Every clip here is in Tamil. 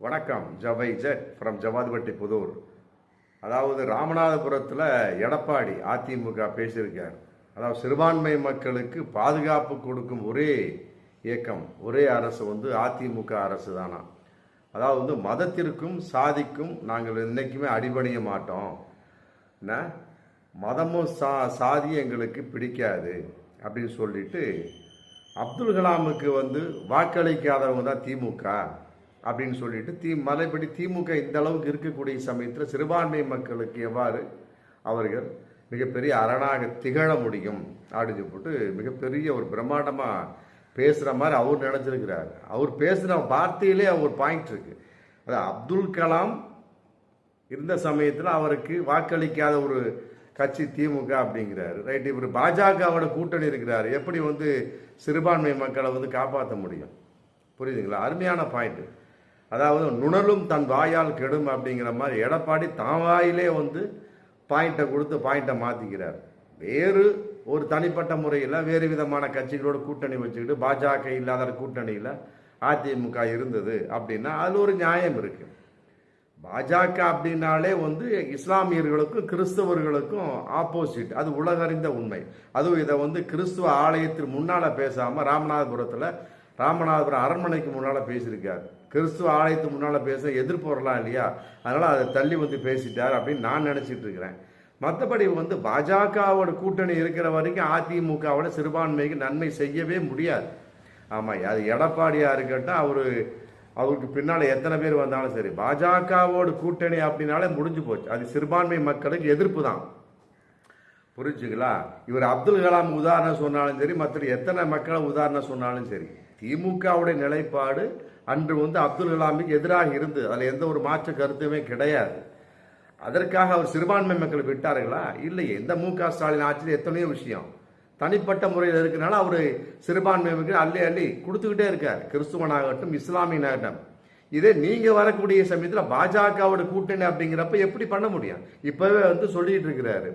வணக்கம். ஜவை ஜெட் ஃப்ரம் ஜவாதுபட்டி புதூர். அதாவது ராமநாதபுரத்தில் எடப்பாடி அதிமுக பேசியிருக்கார். அதாவது சிறுபான்மை மக்களுக்கு பாதுகாப்பு கொடுக்கும் ஒரே இயக்கம், ஒரே அரசு அதிமுக அரசு தானா. அதாவது மதத்திற்கும் சாதிக்கும் நாங்கள் என்றைக்குமே அடிபணிய மாட்டோம், மதமும் சாதியும் எங்களுக்கு பிடிக்காது அப்படின்னு சொல்லிட்டு அப்துல் கலாமுக்கு வாக்களிக்காதவங்க தான் திமுக அப்படின்னு சொல்லிட்டு மலைப்படி திமுக இந்த அளவுக்கு இருக்கக்கூடிய சமயத்தில் சிறுபான்மை மக்களுக்கு எவ்வாறு அவர்கள் மிகப்பெரிய அரணாக திகழ முடியும் அப்படின்னு போட்டு மிகப்பெரிய ஒரு பிரம்மாண்டமாக பேசுகிற மாதிரி அவர் நினச்சிருக்கிறார். அவர் பேசுகிற வார்த்தையிலே ஒரு பாயிண்ட் இருக்கு. அதாவது அப்துல் கலாம் இருந்த சமயத்தில் அவருக்கு வாக்களிக்காத ஒரு கட்சி திமுக அப்படிங்கிறாரு. ரைட், இவர் பாஜகவோட கூட்டணி இருக்கிறார், எப்படி சிறுபான்மை மக்களை காப்பாற்ற முடியும்? புரியுதுங்களா? அருமையான பாயிண்ட். அதாவது நுணலும் தன் வாயால் கெடும் அப்படிங்கிற மாதிரி எடப்பாடி தான் வாயிலே பாயிண்ட்டை கொடுத்து பாயிண்ட்டை மாற்றிக்கிறார். வேறு ஒரு தனிப்பட்ட முறையில் வேறு விதமான கட்சிகளோட கூட்டணி வச்சுக்கிட்டு பாஜக இல்லாத கூட்டணியில் அதிமுக இருந்தது அப்படின்னா அதில் ஒரு நியாயம் இருக்கு. பாஜக அப்படின்னாலே இஸ்லாமியர்களுக்கும் கிறிஸ்தவர்களுக்கும் ஆப்போசிட், அது உலகறிந்த உண்மை. அதுவும் இதை கிறிஸ்துவ ஆலயத்திற்கு முன்னால் பேசாமல் ராமநாதபுரம் அரண்மனைக்கு முன்னால் பேசியிருக்காரு. கிறிஸ்துவ ஆலயத்துக்கு முன்னால் பேச எதிர்ப்பு வரலாம் இல்லையா, அதனால் அதை தள்ளி பேசிட்டார் அப்படின்னு நான் நினச்சிட்டு இருக்கிறேன். மற்றபடி பாஜகவோட கூட்டணி இருக்கிற வரைக்கும் அதிமுகவோட சிறுபான்மைக்கு நன்மை செய்யவே முடியாது. ஆமாம், அது எடப்பாடியாக இருக்கட்டும், அவருக்கு பின்னால் எத்தனை பேர் வந்தாலும் சரி, பாஜகவோட கூட்டணி அப்படின்னாலே முடிஞ்சு போச்சு. அது சிறுபான்மை மக்களுக்கு எதிர்ப்பு தான். புரிஞ்சுங்களா? இவர் அப்துல் கலாம் உதாரணம் சொன்னாலும் சரி, மற்ற எத்தனை மக்களை உதாரணம் சொன்னாலும் சரி, திமுகவுடைய நிலைப்பாடு அன்று அப்துல் கலாமுக்கு எதிராக இருந்து அதில் எந்த ஒரு மாற்று கருத்துமே கிடையாது. அதற்காக அவர் சிறுபான்மை மக்களை விட்டார்களா? இல்லையே. இந்த மு.க. ஸ்டாலின் ஆட்சியில் எத்தனையோ விஷயம் தனிப்பட்ட முறையில் இருக்கிறனால அவர் சிறுபான்மை மக்கள் அள்ளி கொடுத்துக்கிட்டே இருக்கார், கிறிஸ்துவனாகட்டும் இஸ்லாமியனாகட்டும். இதே நீங்க வரக்கூடிய சமயத்தில் பாஜகவோட கூட்டணி அப்படிங்கிறப்ப எப்படி பண்ண முடியும்? இப்பவே சொல்லிட்டு இருக்கிறாரு.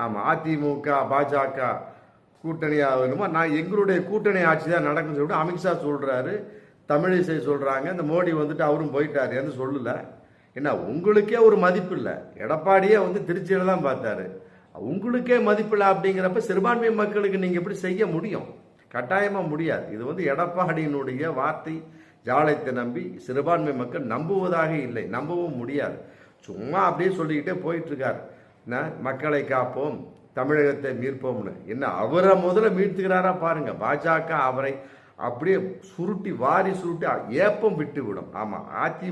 ஆமா, அதிமுக பாஜக கூட்டணியாக வேணுமா, நான் எங்களுடைய கூட்டணி ஆட்சி தான் நடக்கும்னு சொல்லிட்டு அமித்ஷா சொல்றாரு, தமிழிசை சொல்றாங்க. இந்த மோடி அவரும் போயிட்டாரு என்று சொல்லல. என்ன, உங்களுக்கே ஒரு மதிப்பு இல்லை. எடப்பாடியே திருச்சியில தான் பார்த்தாரு. உங்களுக்கே மதிப்பில்லை அப்படிங்கிறப்ப சிறுபான்மை மக்களுக்கு நீங்க எப்படி செய்ய முடியும்? கட்டாயமா முடியாது. இது எடப்பாடியினுடைய வார்த்தை ஜாலத்தை நம்பி சிறுபான்மை மக்கள் நம்புவதாக இல்லை, நம்பவும் முடியாது. சும்மா அப்படியே சொல்லிக்கிட்டே போயிட்டு இருக்காரு. மக்களை காப்போம், தமிழகத்தை மீட்போம்னு. என்ன, அவரை முதல்ல மீட்துகிறாரா பாருங்க. பாஜக அவரை அப்படியே வாரி சுருட்டி ஏப்பம் விட்டு விடும். ஆமா, அதிமுக